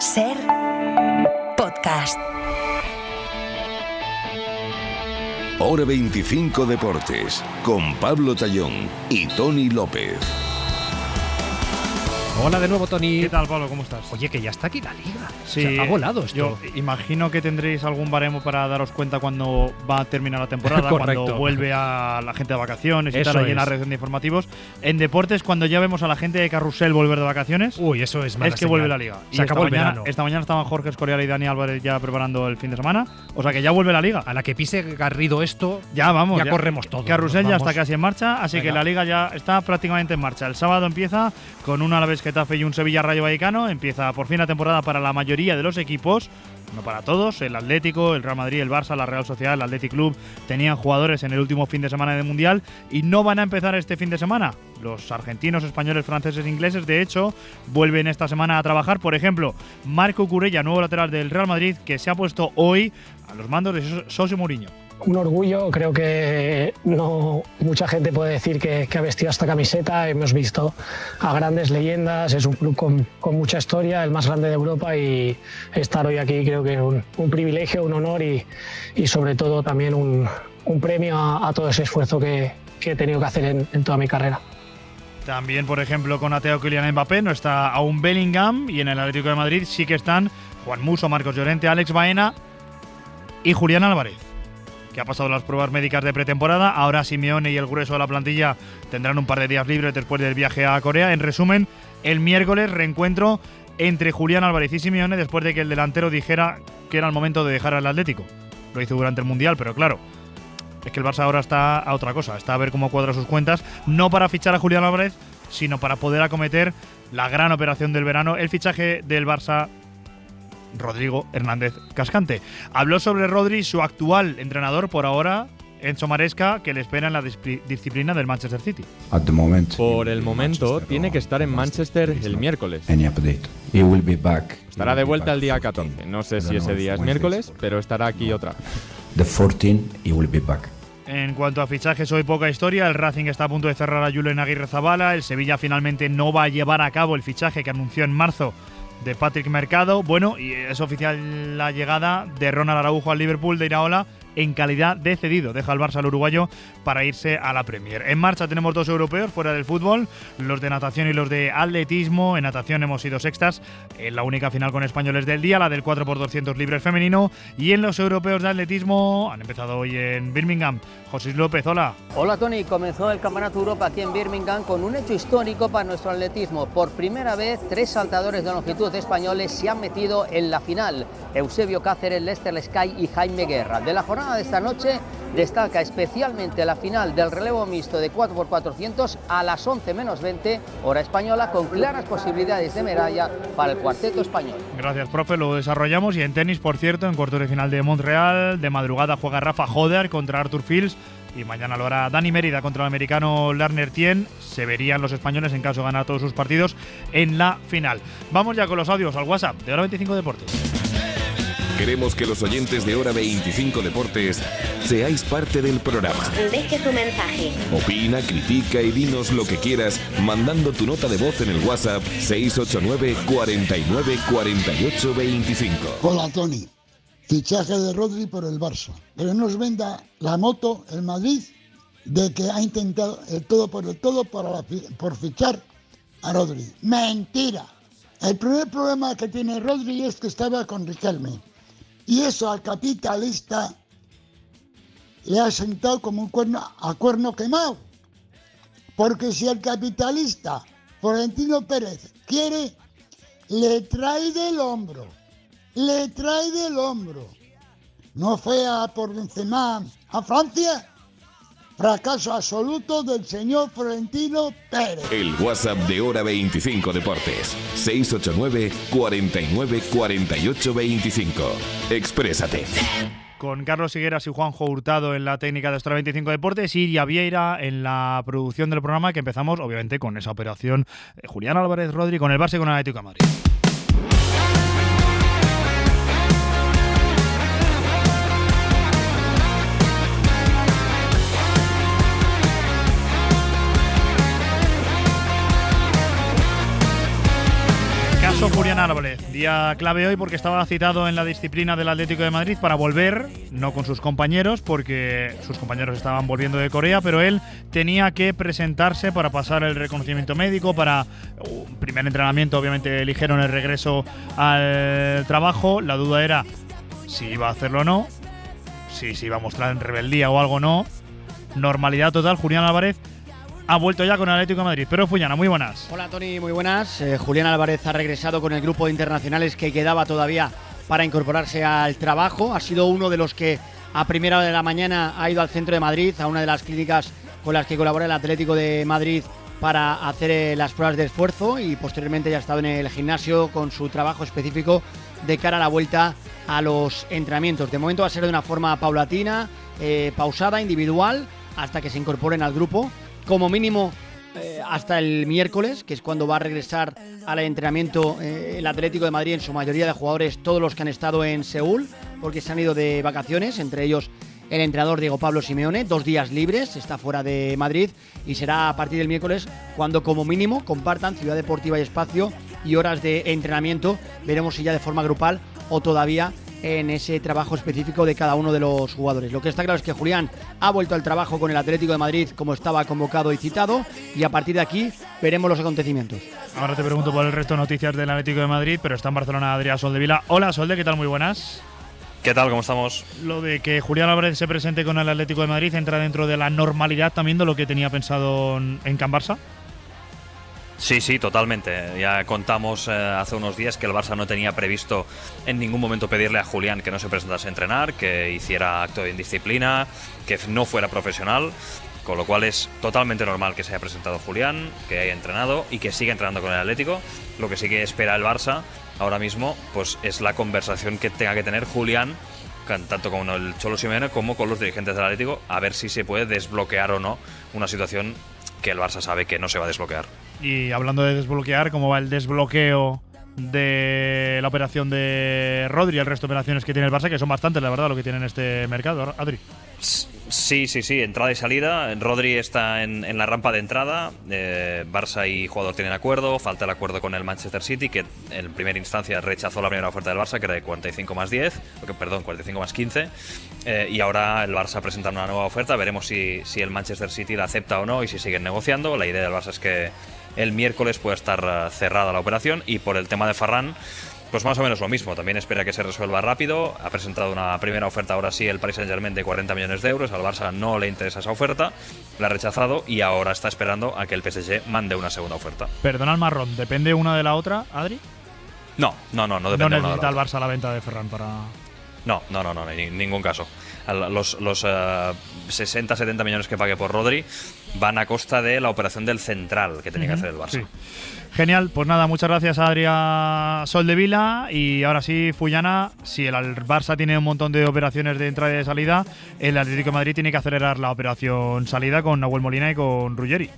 Ser podcast. Hora 25 Deportes, con Pablo Tallón y Tony López. Hola de nuevo, Tony. ¿Qué tal, Pablo? ¿Cómo estás? Oye, que ya está aquí la liga. Sí, o sea, ha volado esto. Yo imagino que tendréis algún baremo para daros cuenta cuando va a terminar la temporada, cuando vuelve a la gente de vacaciones y Eso tal, ahí es. en la red de informativos. En deportes, cuando ya vemos a la gente de Carrusel volver de vacaciones, Uy, eso es mala es que señal. vuelve la liga. Se acabó el verano. Esta mañana estaban Jorge Escorial y Dani Álvarez ya preparando el fin de semana. O sea que ya vuelve la liga. A la que pise Garrido esto, Ya vamos. ya corremos todos. Carrusel Nos ya vamos. está casi en marcha, así Venga. que la liga ya está prácticamente en marcha. El sábado empieza con un Alavés Getafe y un Sevilla Rayo Vallecano. Empieza por fin la temporada para la mayoría de los equipos, no para todos. El Atlético, el Real Madrid, el Barça, la Real Sociedad, el Athletic Club tenían jugadores en el último fin de semana del Mundial y no van a empezar este fin de semana. Los argentinos, españoles, franceses, ingleses, de hecho, vuelven esta semana a trabajar. Por ejemplo, Marco Curella, nuevo lateral del Real Madrid, que se ha puesto hoy a los mandos de José Mourinho. Un orgullo, creo que no mucha gente puede decir que ha vestido esta camiseta. Hemos visto a grandes leyendas, es un club con mucha historia, el más grande de Europa, y estar hoy aquí creo que es un privilegio, un honor y sobre todo también un premio a todo ese esfuerzo que he tenido que hacer en toda mi carrera. También, por ejemplo, con Ateo Kylian Mbappé no está aún Bellingham, y en el Atlético de Madrid sí que están Juan Musso, Marcos Llorente, Alex Baena y Julián Álvarez, que ha pasado las pruebas médicas de pretemporada. Ahora Simeone y el grueso de la plantilla tendrán un par de días libres después del viaje a Corea. En resumen, el miércoles reencuentro entre Julián Álvarez y Simeone después de que el delantero dijera que era el momento de dejar al Atlético. Lo hizo durante el Mundial, pero claro, es que el Barça ahora está a otra cosa, está a ver cómo cuadra sus cuentas, no para fichar a Julián Álvarez, sino para poder acometer la gran operación del verano, el fichaje del Barça, Rodrigo Hernández Cascante. Habló sobre Rodri, su actual entrenador por ahora, Enzo Maresca, que le espera en la disciplina del Manchester City. Por el momento, tiene que estar en Manchester el miércoles. Estará de vuelta el día 14. No sé si ese día es miércoles, pero estará aquí otra. En cuanto a fichajes, hoy poca historia. El Racing está a punto de cerrar a Julen Aguirre-Zabala. El Sevilla finalmente no va a llevar a cabo el fichaje que anunció en marzo de Patrick Mercado. Bueno, y es oficial la llegada de Ronald Araujo al Liverpool de Iraola en calidad de cedido. Deja al Barça al uruguayo para irse a la Premier. En marcha tenemos dos europeos fuera del fútbol, los de natación y los de atletismo. En natación hemos sido sextas en la única final con españoles del día, la del 4x200 libres femenino. Y en los europeos de atletismo han empezado hoy en Birmingham. José López, hola. Hola Tony, comenzó el Campeonato Europa aquí en Birmingham con un hecho histórico para nuestro atletismo. Por primera vez, 3 saltadores de longitud españoles se han metido en la final. Eusebio Cáceres, Lester Sky y Jaime Guerra. De la jornada de esta noche destaca especialmente la final del relevo mixto de 4x400 a las 11 menos 20 hora española, con claras posibilidades de medalla para el cuarteto español. Gracias, profe, lo desarrollamos. Y en tenis, por cierto, en cuartos de final de Montreal, de madrugada juega Rafa Hoder contra Arthur Fields. Y mañana lo hará Dani Mérida contra el americano Lerner Tien. Se verían los españoles en caso de ganar todos sus partidos en la final. Vamos ya con los audios al WhatsApp de Hora 25 Deportes. Queremos que los oyentes de Hora 25 Deportes seáis parte del programa. Deje su mensaje. Opina, critica y dinos lo que quieras mandando tu nota de voz en el WhatsApp 689 49 48 25. Hola Tony, fichaje de Rodri por el Barça, pero no nos venda la moto el Madrid de que ha intentado el todo por el todo por fichar a Rodri. Mentira. El primer problema que tiene Rodri es que estaba con Riquelme, y eso al capitalista le ha sentado como un cuerno quemado, porque si el capitalista Florentino Pérez quiere, le trae del hombro. No fue por Benzema a Francia. Fracaso absoluto del señor Florentino Pérez. El WhatsApp de Hora 25 Deportes 689 49 48 25. Exprésate. Con Carlos Higueras y Juanjo Hurtado en la técnica de Hora 25 Deportes y Iria Vieira en la producción del programa, que empezamos obviamente con esa operación Julián Álvarez Rodri con el Barça y con el Atlético de Madrid. caso Julián Álvarez, día clave hoy porque estaba citado en la disciplina del Atlético de Madrid para volver, no con sus compañeros, porque sus compañeros estaban volviendo de Corea, pero él tenía que presentarse para pasar el reconocimiento médico, para un primer entrenamiento. Obviamente eligieron el regreso al trabajo. La duda era si iba a hacerlo o no, si se iba a mostrar en rebeldía o algo no. Normalidad total. Julián Álvarez ha vuelto ya con el Atlético de Madrid. Pero Fullana, muy buenas. Hola Tony, muy buenas. Julián Álvarez ha regresado con el grupo de internacionales que quedaba todavía para incorporarse al trabajo. Ha sido uno de los que a primera hora de la mañana ha ido al centro de Madrid, a una de las clínicas con las que colabora el Atlético de Madrid para hacer las pruebas de esfuerzo, y posteriormente ya ha estado en el gimnasio con su trabajo específico de cara a la vuelta a los entrenamientos. De momento va a ser de una forma paulatina, pausada, individual, hasta que se incorporen al grupo. Como mínimo hasta el miércoles, que es cuando va a regresar al entrenamiento el Atlético de Madrid, en su mayoría de jugadores, todos los que han estado en Seúl, porque se han ido de vacaciones, entre ellos el entrenador Diego Pablo Simeone, 2 días libres, está fuera de Madrid, y será a partir del miércoles cuando como mínimo compartan Ciudad Deportiva y espacio y horas de entrenamiento. Veremos si ya de forma grupal o todavía en ese trabajo específico de cada uno de los jugadores. Lo que está claro es que Julián ha vuelto al trabajo con el Atlético de Madrid como estaba convocado y citado, y a partir de aquí veremos los acontecimientos. Ahora te pregunto por el resto de noticias del Atlético de Madrid, pero está en Barcelona Adrià Soldevila. Hola Solde, ¿qué tal? Muy buenas. ¿Qué tal? ¿Cómo estamos? Lo de que Julián Álvarez se presente con el Atlético de Madrid entra dentro de la normalidad también de lo que tenía pensado en Can Barça. Sí, totalmente. Ya contamos hace unos días que el Barça no tenía previsto en ningún momento pedirle a Julián que no se presentase a entrenar, que hiciera acto de indisciplina, que no fuera profesional, con lo cual es totalmente normal que se haya presentado Julián, que haya entrenado y que siga entrenando con el Atlético. Lo que sí que espera el Barça ahora mismo pues es la conversación que tenga que tener Julián, tanto con el Cholo Simeone como con los dirigentes del Atlético, a ver si se puede desbloquear o no una situación que el Barça sabe que no se va a desbloquear. Y hablando de desbloquear, ¿cómo va el desbloqueo de la operación de Rodri y el resto de operaciones que tiene el Barça, que son bastantes, la verdad, lo que tiene en este mercado, Adri? Sí, entrada y salida. Rodri está en la rampa de entrada. Barça y jugador tienen acuerdo. Falta el acuerdo con el Manchester City, que en primera instancia rechazó la primera oferta del Barça, que era de 45 más 10, perdón, 45 más 15. Y ahora el Barça presenta una nueva oferta. Veremos si el Manchester City la acepta o no y si siguen negociando. La idea del Barça es que el miércoles pueda estar cerrada la operación. Y por el tema de Ferran, pues más o menos lo mismo, también espera que se resuelva rápido. Ha presentado una primera oferta, ahora sí, el Paris Saint-Germain de 40 millones de euros. Al Barça no le interesa esa oferta, la ha rechazado y ahora está esperando a que el PSG mande una segunda oferta. Perdona el marrón, ¿depende una de la otra, Adri? No depende. No necesita el Barça la venta de Ferran para… No, en ningún caso. Los 60-70 millones que pague por Rodri van a costa de la operación del central que tenía que hacer el Barça. Sí. Genial, pues nada, muchas gracias a Adrià Soldevila. Y ahora sí, Fullana, si el Barça tiene un montón de operaciones de entrada y de salida, el Atlético de Madrid tiene que acelerar la operación salida con Nahuel Molina y con Ruggeri.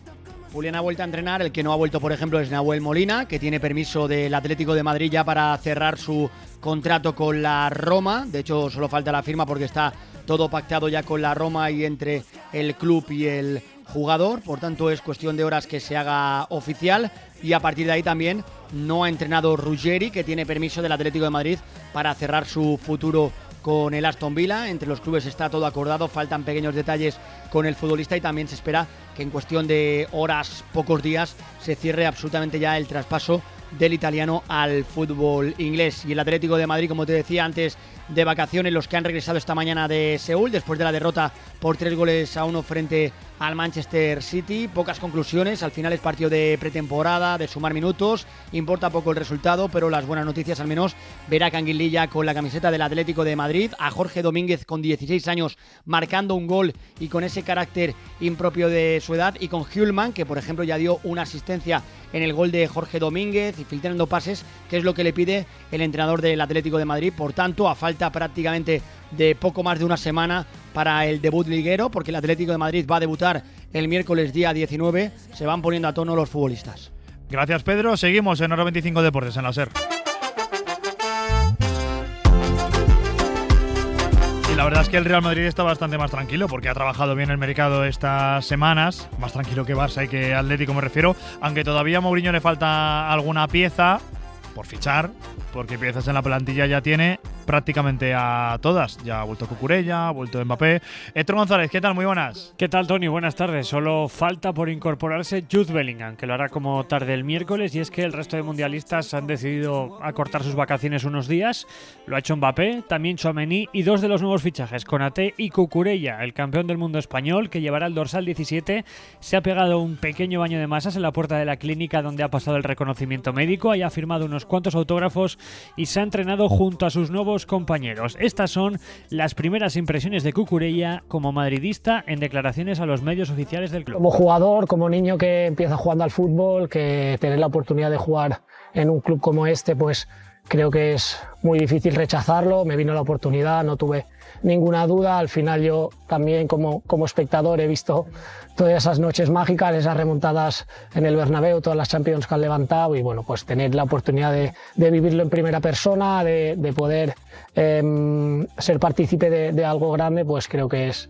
Julián ha vuelto a entrenar, el que no ha vuelto, por ejemplo, es Nahuel Molina, que tiene permiso del Atlético de Madrid ya para cerrar su contrato con la Roma. De hecho, solo falta la firma porque está todo pactado ya con la Roma y entre el club y el jugador. Por tanto, es cuestión de horas que se haga oficial. Y a partir de ahí también no ha entrenado Ruggeri, que tiene permiso del Atlético de Madrid para cerrar su futuro con el Aston Villa. Entre los clubes está todo acordado, faltan pequeños detalles con el futbolista y también se espera que en cuestión de horas, pocos días, se cierre absolutamente ya el traspaso del italiano al fútbol inglés. Y el Atlético de Madrid, como te decía antes, de vacaciones, los que han regresado esta mañana de Seúl después de la derrota por 3-1 frente al Manchester City. Pocas conclusiones, al final es partido de pretemporada, de sumar minutos, importa poco el resultado, pero las buenas noticias al menos ver a Canguililla con la camiseta del Atlético de Madrid, a Jorge Domínguez con 16 años marcando un gol y con ese carácter impropio de su edad, y con Hjulman, que por ejemplo ya dio una asistencia en el gol de Jorge Domínguez y filtrando pases, que es lo que le pide el entrenador del Atlético de Madrid. Por tanto, a falta prácticamente de poco más de una semana para el debut liguero, porque el Atlético de Madrid va a debutar el miércoles día 19, se van poniendo a tono los futbolistas. Gracias, Pedro. Seguimos en Hora 25 Deportes en la SER. Y la verdad es que el Real Madrid está bastante más tranquilo porque ha trabajado bien el mercado estas semanas, más tranquilo que Barça y que Atlético me refiero, aunque todavía a Mourinho le falta alguna pieza. por fichar, porque piezas en la plantilla ya tiene prácticamente a todas. Ya ha vuelto Cucurella, ha vuelto Mbappé. Héctor González, ¿qué tal? Muy buenas. ¿Qué tal, Tony? Buenas tardes. Solo falta por incorporarse Jude Bellingham, que lo hará como tarde el miércoles, y es que el resto de mundialistas han decidido acortar sus vacaciones unos días. Lo ha hecho Mbappé, también Tchouaméni y dos de los nuevos fichajes, Konaté y Cucurella. El campeón del mundo español, que llevará el dorsal 17, se ha pegado un pequeño baño de masas en la puerta de la clínica donde ha pasado el reconocimiento médico, ha firmado unos cuantos autógrafos y se ha entrenado junto a sus nuevos compañeros. Estas son las primeras impresiones de Cucurella como madridista en declaraciones a los medios oficiales del club. Como jugador, como niño que empieza jugando al fútbol, que tener la oportunidad de jugar en un club como este, pues creo que es muy difícil rechazarlo. Me vino la oportunidad, no tuve ninguna duda. Al final yo también como espectador he visto todas esas noches mágicas, esas remontadas en el Bernabéu, todas las Champions que han levantado, y bueno, pues tener la oportunidad de vivirlo en primera persona, de poder ser partícipe de algo grande, pues creo que es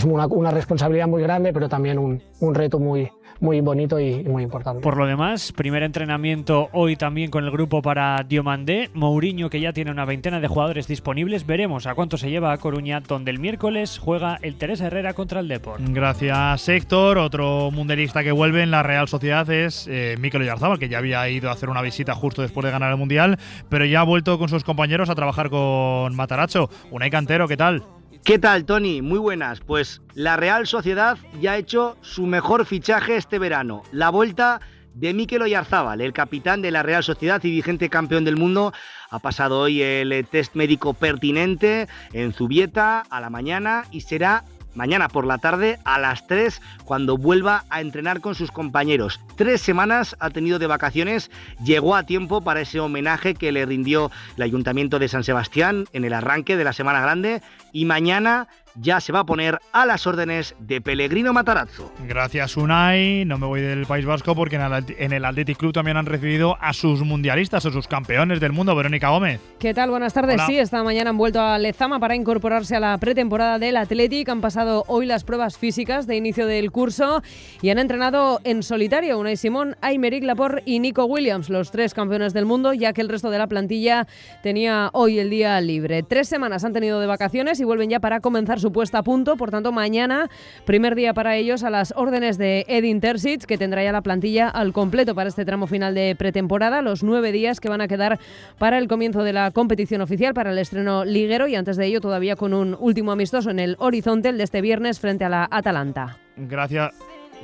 una responsabilidad muy grande, pero también un reto muy bonito y muy importante. Por lo demás, primer entrenamiento hoy también con el grupo para Diomandé. Mourinho, que ya tiene una veintena de jugadores disponibles. Veremos a cuánto se lleva a Coruña, donde el miércoles juega el Teresa Herrera contra el Depor. Gracias, Héctor. Otro mundialista que vuelve en la Real Sociedad es Mikel Oyarzabal, que ya había ido a hacer una visita justo después de ganar el Mundial, pero ya ha vuelto con sus compañeros a trabajar con Matarazzo. Unai Cantero, ¿qué tal? ¿Qué tal, Tony? Muy buenas. Pues la Real Sociedad ya ha hecho su mejor fichaje este verano, la vuelta de Mikel Oyarzabal, el capitán de la Real Sociedad y vigente campeón del mundo. Ha pasado hoy el test médico pertinente en Zubieta a la mañana y será mañana por la tarde a las 3 cuando vuelva a entrenar con sus compañeros. 3 semanas ha tenido de vacaciones, llegó a tiempo para ese homenaje que le rindió el Ayuntamiento de San Sebastián en el arranque de la Semana Grande, y mañana ya se va a poner a las órdenes de Pellegrino Matarazzo. Gracias, Unai. No me voy del País Vasco porque en el Athletic Club también han recibido a sus mundialistas, a sus campeones del mundo. Verónica Gómez. ¿Qué tal? Buenas tardes. Hola. Sí, esta mañana han vuelto a Lezama para incorporarse a la pretemporada del Athletic. Han pasado hoy las pruebas físicas de inicio del curso y han entrenado en solitario Unai Simón, Aymeric Laporte y Nico Williams, los 3 campeones del mundo, ya que el resto de la plantilla tenía hoy el día libre. 3 semanas han tenido de vacaciones y vuelven ya para comenzar su puesta a punto. Por tanto, mañana, primer día para ellos a las órdenes de Edin Terzic, que tendrá ya la plantilla al completo para este tramo final de pretemporada, los 9 días que van a quedar para el comienzo de la competición oficial, para el estreno liguero, y antes de ello todavía con un último amistoso en el horizonte, el de este viernes frente a la Atalanta.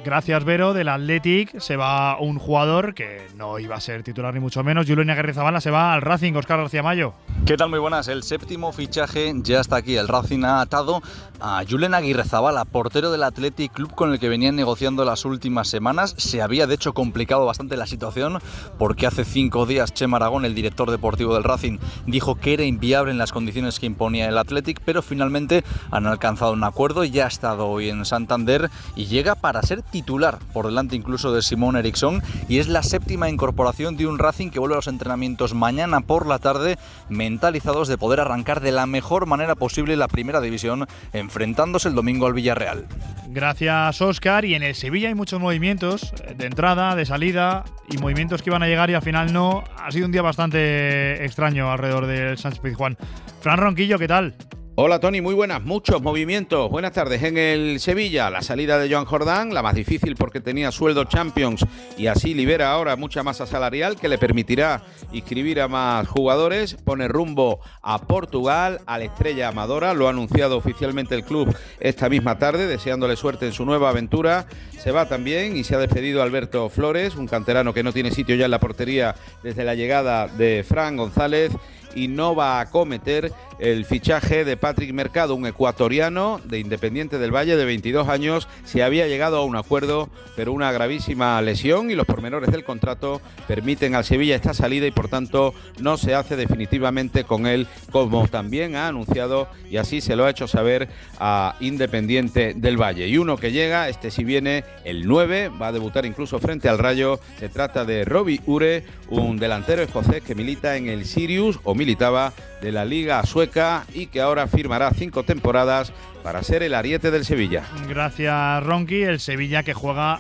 Gracias, Vero. Del Athletic se va un jugador que no iba a ser titular ni mucho menos. Julen Aguirrezabala se va al Racing. Óscar García Mayo. ¿Qué tal? Muy buenas. El séptimo fichaje ya está aquí. El Racing ha atado a Julen Aguirrezabala, portero del Athletic Club, con el que venían negociando las últimas semanas. Se había de hecho complicado bastante la situación porque hace 5 días Chema Aragón, el director deportivo del Racing, dijo que era inviable en las condiciones que imponía el Athletic, pero finalmente han alcanzado un acuerdo. Ya ha estado hoy en Santander y llega para ser titular, por delante incluso de Simón Eriksson, y es la séptima incorporación de un Racing que vuelve a los entrenamientos mañana por la tarde, mentalizados de poder arrancar de la mejor manera posible la primera división, enfrentándose el domingo al Villarreal. Gracias, Óscar. Y en el Sevilla hay muchos movimientos de entrada, de salida, y movimientos que iban a llegar y al final no. Ha sido un día bastante extraño alrededor del Sánchez Pizjuán. Fran Ronquillo, ¿qué tal? Hola Tony, muy buenas, muchos movimientos. Buenas tardes. En el Sevilla, la salida de Joan Jordán, la más difícil porque tenía sueldo Champions y así libera ahora mucha masa salarial que le permitirá inscribir a más jugadores. Pone rumbo a Portugal, a la Estrella Amadora, lo ha anunciado oficialmente el club esta misma tarde, deseándole suerte en su nueva aventura. Se va también y se ha despedido Alberto Flores, un canterano que no tiene sitio ya en la portería desde la llegada de Fran González, y no va a acometer el fichaje de Patrick Mercado, un ecuatoriano de Independiente del Valle de 22 años. Se había llegado a un acuerdo, pero una gravísima lesión y los pormenores del contrato permiten al Sevilla esta salida y por tanto no se hace definitivamente con él, como también ha anunciado y así se lo ha hecho saber a Independiente del Valle. Y uno que llega, este sí viene el 9, va a debutar incluso frente al Rayo. Se trata de Robbie Ure, un delantero escocés que milita en el Sirius, o militaba, de la Liga Sueca, y que ahora firmará 5 temporadas para ser el ariete del Sevilla. Gracias, Ronqui. El Sevilla que juega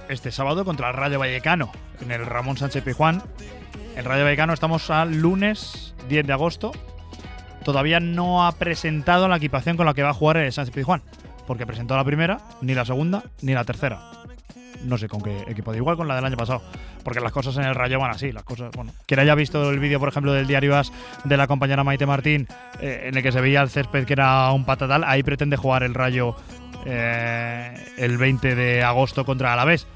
este sábado contra el Rayo Vallecano en el Ramón Sánchez Pizjuán. El Rayo Vallecano, estamos al lunes 10 de agosto. Todavía no ha presentado la equipación con la que va a jugar el Sánchez Pizjuán, porque presentó la primera, ni la segunda, ni la tercera. No sé con qué equipo, de igual con la del año pasado, porque las cosas en el Rayo van así, las cosas, bueno. Quien haya visto el vídeo, por ejemplo, del Diario As de la compañera Maite Martín, en el que se veía el césped que era un patatal, ahí pretende jugar el Rayo el 20 de agosto contra Alavés,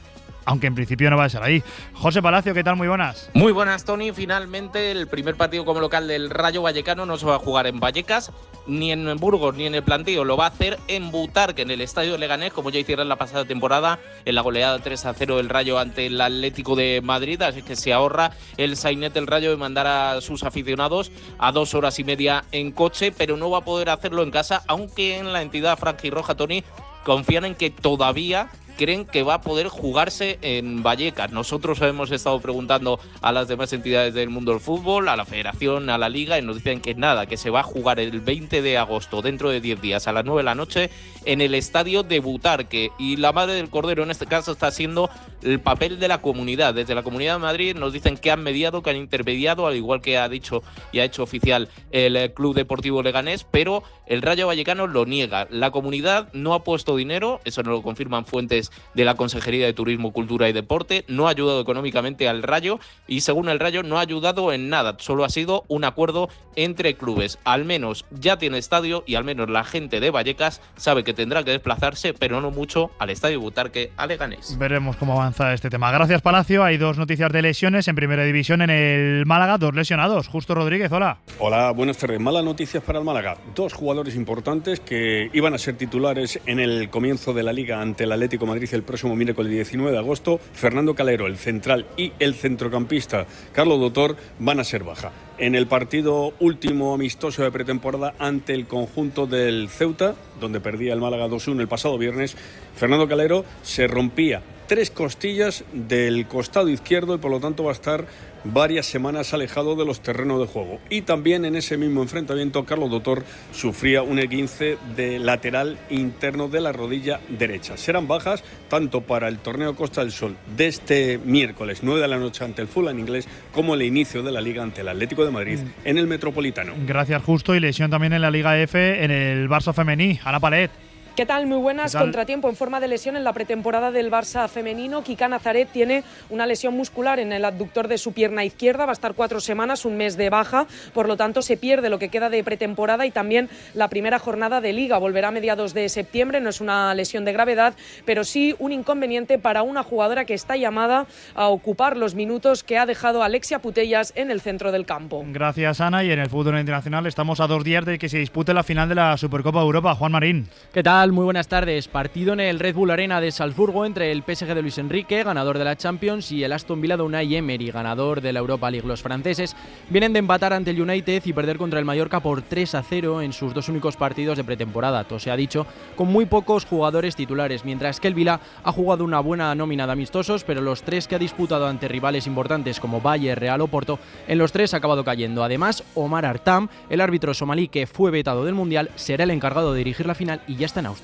aunque en principio no va a ser ahí. José Palacio, ¿qué tal? Muy buenas. Muy buenas, Tony. Finalmente el primer partido como local del Rayo Vallecano no se va a jugar en Vallecas, ni en Burgos, ni en el Plantío. Lo va a hacer en Butarque, en el Estadio de Leganés, como ya hicieron la pasada temporada en la goleada 3-0 del Rayo ante el Atlético de Madrid. Así que se ahorra el sainet del Rayo de mandar a sus aficionados a 2 horas y media en coche, pero no va a poder hacerlo en casa, aunque en la entidad franjirroja, Tony, confían en que todavía creen que va a poder jugarse en Vallecas. Nosotros hemos estado preguntando a las demás entidades del mundo del fútbol, a la Federación, a la Liga, y nos dicen que nada, que se va a jugar el 20 de agosto, dentro de 10 días, a las 9 de la noche, en el estadio de Butarque. Y la madre del cordero en este caso está siendo el papel de la comunidad. Desde la Comunidad de Madrid nos dicen que han mediado, que han intermediado, al igual que ha dicho y ha hecho oficial el Club Deportivo Leganés, pero el Rayo Vallecano lo niega. La comunidad no ha puesto dinero, eso nos lo confirman fuentes de la Consejería de Turismo, Cultura y Deporte, no ha ayudado económicamente al Rayo y, según el Rayo, no ha ayudado en nada, solo ha sido un acuerdo entre clubes. Al menos ya tiene estadio y al menos la gente de Vallecas sabe que tendrá que desplazarse, pero no mucho, al estadio Butarque, a Leganés. Veremos cómo avanza este tema. Gracias, Palacio. Hay 2 noticias de lesiones en Primera División en el Málaga, 2 lesionados. Justo Rodríguez, hola. Hola, buenas tardes. Malas noticias para el Málaga. 2 jugadores importantes que iban a ser titulares en el comienzo de la Liga ante el Atlético de Madrid el próximo miércoles 19 de agosto. Fernando Calero, el central, y el centrocampista Carlos Dotor van a ser baja. En el partido último amistoso de pretemporada ante el conjunto del Ceuta, donde perdía el Málaga 2-1 el pasado viernes, Fernando Calero se rompía 3 costillas del costado izquierdo y por lo tanto va a estar varias semanas alejado de los terrenos de juego. Y también en ese mismo enfrentamiento Carlos Dotor sufría un esguince de lateral interno de la rodilla derecha. Serán bajas tanto para el torneo Costa del Sol de este miércoles 9 de la noche ante el Fulham inglés como el inicio de la Liga ante el Atlético de Madrid en el Metropolitano. Gracias, Justo. Y lesión también en la Liga F en el Barça femení. Ana Palet. ¿Qué tal? Muy buenas. Contratiempo en forma de lesión en la pretemporada del Barça femenino. Kika Nazaret tiene una lesión muscular en el abductor de su pierna izquierda. Va a estar 4 semanas, un mes de baja. Por lo tanto, se pierde lo que queda de pretemporada y también la primera jornada de Liga. Volverá a mediados de septiembre. No es una lesión de gravedad, pero sí un inconveniente para una jugadora que está llamada a ocupar los minutos que ha dejado Alexia Putellas en el centro del campo. Gracias, Ana. Y en el fútbol internacional estamos a 2 días de que se dispute la final de la Supercopa de Europa. Juan Marín. ¿Qué tal? Muy buenas tardes. Partido en el Red Bull Arena de Salzburgo entre el PSG de Luis Enrique, ganador de la Champions, y el Aston Villa de Unai Emery, ganador de la Europa League. Los franceses vienen de empatar ante el United y perder contra el Mallorca por 3-0 en sus 2 únicos partidos de pretemporada. Todo se ha dicho con muy pocos jugadores titulares, mientras que el Villa ha jugado una buena nómina de amistosos, pero los 3 que ha disputado ante rivales importantes como Bayern, Real o Porto, en los 3 ha acabado cayendo. Además, Omar Artam, el árbitro somalí que fue vetado del Mundial, será el encargado de dirigir la final y ya está en Austria.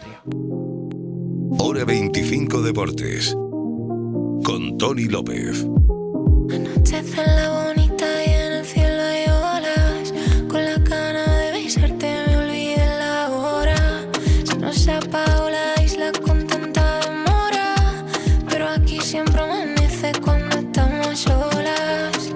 Hora 25 Deportes con Tony López. Anochece en la bonita y en el cielo hay olas. Con la gana de besarte me olvidé la hora. Se nos apagó la isla con tanta demora, pero aquí siempre amanece cuando estamos solas.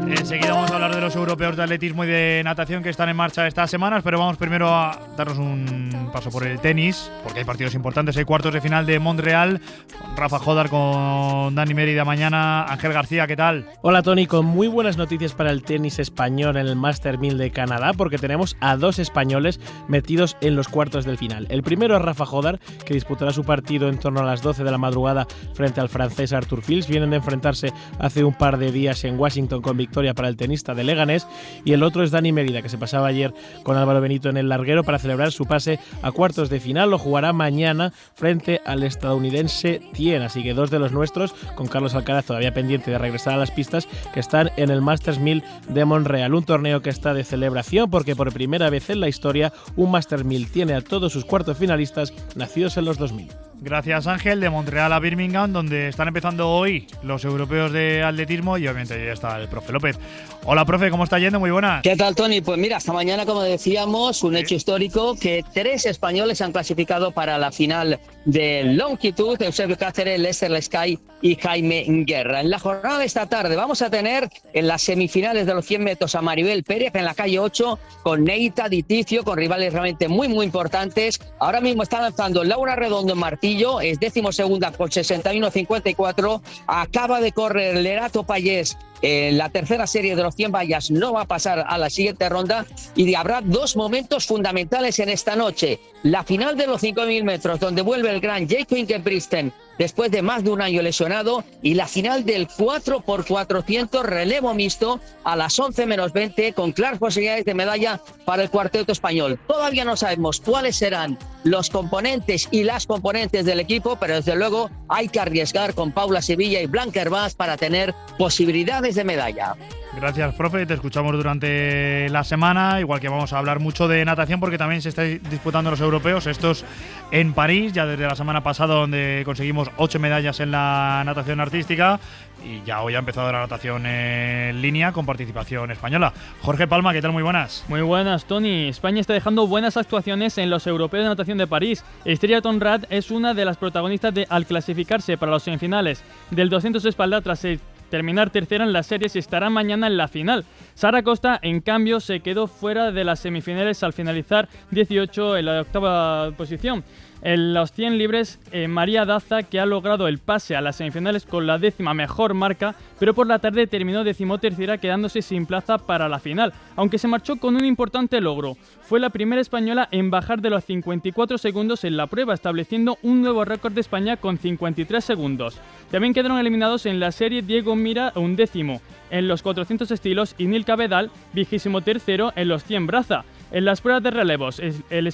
Enseguida vamos a hablar de los europeos de atletismo y de natación que están en marcha estas semanas, pero vamos primero a darnos un paso por el tenis, porque hay partidos importantes. Hay cuartos de final de Montreal, con Rafa Jodar, con Dani Mérida mañana. Ángel García, ¿qué tal? Hola, Tony, con muy buenas noticias para el tenis español en el Master 1000 de Canadá, porque tenemos a 2 españoles metidos en los cuartos del final. El primero es Rafa Jodar, que disputará su partido en torno a las 12 de la madrugada frente al francés Arthur Fils. Vienen de enfrentarse hace un par de días en Washington con victoria para el tenista de Leganés. Y el otro es Dani Mérida, que se pasaba ayer con Álvaro Benito en el larguero para celebrar su pase a cuartos de final. Lo jugará mañana frente al estadounidense Tien. Así que 2 de los nuestros, con Carlos Alcaraz todavía pendiente de regresar a las pistas, que están en el Masters 1000 de Montreal. Un torneo que está de celebración porque por primera vez en la historia un Masters 1000 tiene a todos sus cuartos finalistas nacidos en los 2000. Gracias, Ángel. De Montreal a Birmingham, donde están empezando hoy los europeos de atletismo y obviamente ya está el profe López. Hola, profe, ¿cómo está yendo? Muy buenas. ¿Qué tal, Tony? Pues mira, esta mañana, como decíamos, un hecho histórico que 3 españoles han clasificado para la final de longitud: Eusebio Cáceres, Lester Lescay y Jaime Guerra. En la jornada de esta tarde vamos a tener en las semifinales de los 100 metros a Maribel Pérez en la calle 8 con Neita Di Ticio, con rivales realmente muy importantes. Ahora mismo está lanzando Laura Redondo en martillo, es 12ª con 61.54. Acaba de correr Lerato Payés en la tercera serie de los 100 vallas, no va a pasar a la siguiente ronda, y habrá 2 momentos fundamentales en esta noche. La final de los 5.000 metros, donde vuelve el gran Jacob Ingebrigtsen después de más de un año lesionado, y la final del 4x400 relevo mixto a las 11 menos 20, con claras posibilidades de medalla para el cuarteto español. Todavía no sabemos cuáles serán los componentes y las componentes del equipo, pero desde luego hay que arriesgar con Paula Sevilla y Blanca Hervás para tener posibilidades de medalla. Gracias, profe. Te escuchamos durante la semana, igual que vamos a hablar mucho de natación porque también se están disputando los europeos, estos en París, ya desde la semana pasada, donde conseguimos 8 medallas en la natación artística, y ya hoy ha empezado la natación en línea con participación española. Jorge Palma, ¿qué tal? Muy buenas. Muy buenas, Tony. España está dejando buenas actuaciones en los europeos de natación de París. Estrella Tonrat es una de las protagonistas al clasificarse para los semifinales del 200 espalda tras terminar tercera en las series y estará mañana en la final. Sara Costa, en cambio, se quedó fuera de las semifinales al finalizar 18 en la 8ª posición. En los 100 libres, María Daza, que ha logrado el pase a las semifinales con la 10ª mejor marca, pero por la tarde terminó 13ª, quedándose sin plaza para la final, aunque se marchó con un importante logro. Fue la primera española en bajar de los 54 segundos en la prueba, estableciendo un nuevo récord de España con 53 segundos. También quedaron eliminados en la serie Diego Mira, 11º, en los 400 estilos, y Nil Cabedal, 23º, en los 100 braza. En las pruebas de relevos, el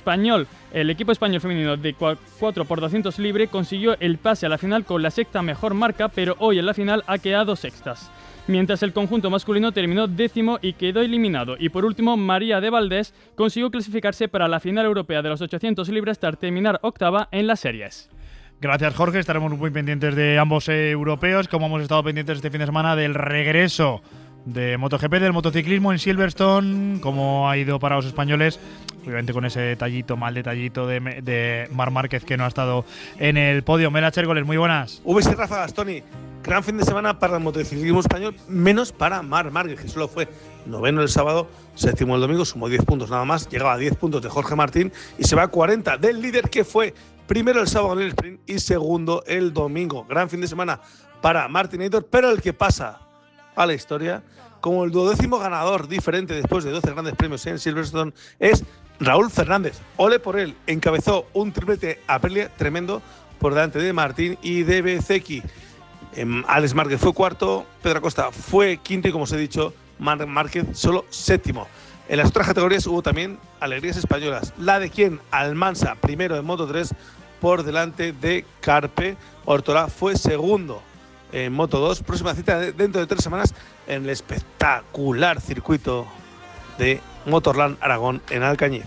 equipo español femenino de 4x200 libre consiguió el pase a la final con la 6ª mejor marca, pero hoy en la final ha quedado sextas. Mientras el conjunto masculino terminó 10º y quedó eliminado. Y por último, María de Valdés consiguió clasificarse para la final europea de los 800 libres tras terminar 8ª en las series. Gracias, Jorge. Estaremos muy pendientes de ambos europeos, como hemos estado pendientes este fin de semana del regreso de MotoGP, del motociclismo en Silverstone, cómo ha ido para los españoles, obviamente con ese mal detallito de Marc Márquez, que no ha estado en el podio. Mela Chérgoles, muy buenas. VS Ráfagas, Tony. Gran fin de semana para el motociclismo español, menos para Marc Márquez, que solo fue 9º el sábado, 7º el domingo, sumó 10 puntos nada más, llegaba a 10 puntos de Jorge Martín y se va a 40 del líder, que fue primero el sábado en el sprint y segundo el domingo. Gran fin de semana para Martinator, pero el que pasa a la historia como el 12º ganador diferente después de 12 grandes premios en Silverstone es Raúl Fernández. Ole por él, encabezó un triplete Aprilia tremendo por delante de Martín y de Bezzecchi. Alex Márquez fue 4º, Pedro Acosta fue 5º y, como os he dicho, Marc Márquez solo 7º. En las otras categorías hubo también alegrías españolas. La de quien, Almansa, primero en Moto3 por delante de Carpe. Ortolá fue segundo en Moto2. Próxima cita dentro de 3 semanas en el espectacular circuito de Motorland Aragón en Alcañiz.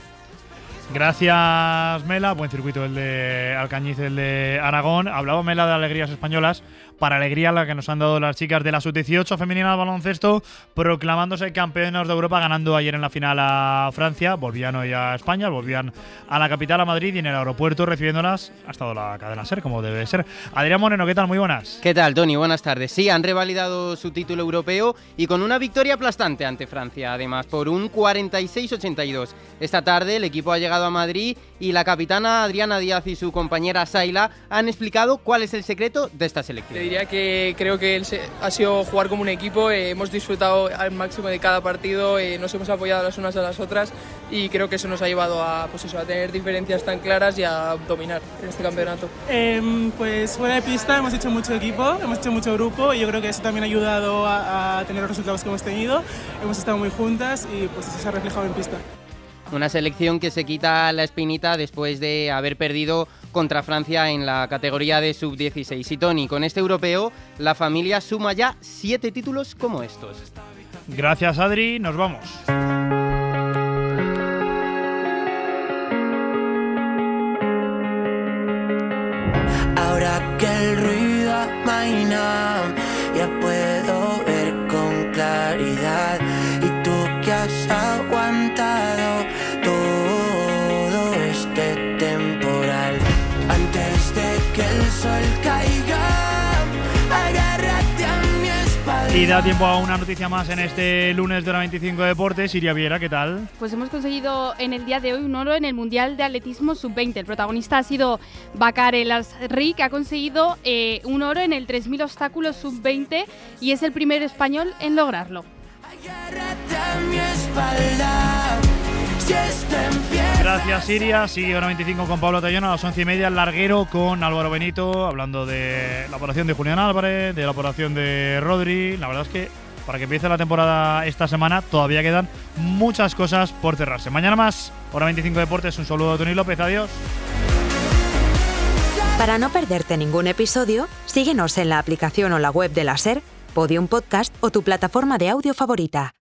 Gracias, Mela. Buen circuito el de Alcañiz, el de Aragón. Hablaba Mela de alegrías españolas, para alegría la que nos han dado las chicas de la sub-18 femenina de baloncesto, proclamándose campeonas de Europa, ganando ayer en la final a Francia. Volvían hoy a España, volvían a la capital, a Madrid, y en el aeropuerto recibiéndolas ha estado la cadena SER, como debe ser. Adrián Moreno, ¿qué tal? Muy buenas. ¿Qué tal, Tony? Buenas tardes. Sí, han revalidado su título europeo y con una victoria aplastante ante Francia, además, por un 46-82. Esta tarde el equipo ha llegado a Madrid y la capitana Adriana Díaz y su compañera Saila han explicado cuál es el secreto de esta selección. Diría que creo que ha sido jugar como un equipo, hemos disfrutado al máximo de cada partido, nos hemos apoyado las unas a las otras y creo que eso nos ha llevado a tener diferencias tan claras y a dominar en este campeonato. Pues fuera de pista hemos hecho mucho equipo, hemos hecho mucho grupo y yo creo que eso también ha ayudado a tener los resultados que hemos tenido. Hemos estado muy juntas y pues eso se ha reflejado en pista. Una selección que se quita la espinita después de haber perdido contra Francia en la categoría de sub-16. Y Tony, con este europeo, la familia suma ya 7 títulos como estos. Gracias, Adri. Nos vamos. has aguantado todo este temporal. Antes de que el sol caiga, agárrate a mi espalda. Y da tiempo a una noticia más en este lunes de Hora 25 Deportes. Iria Viera, ¿qué tal? Pues hemos conseguido en el día de hoy un oro en el Mundial de Atletismo Sub-20. El protagonista ha sido Bakar El Asri, que ha conseguido un oro en el 3000 obstáculos Sub-20 y es el primer español en lograrlo. Gracias, Iria. Sigue Hora 25 con Pablo Tallón a las 11:30. Larguero con Álvaro Benito, hablando de la operación de Julián Álvarez, de la operación de Rodri. La verdad es que para que empiece la temporada esta semana todavía quedan muchas cosas por cerrarse. Mañana más, Hora 25 Deportes. Un saludo a Tony López. Adiós. Para no perderte ningún episodio, síguenos en la aplicación o la web de la SER, Podium Podcast o tu plataforma de audio favorita.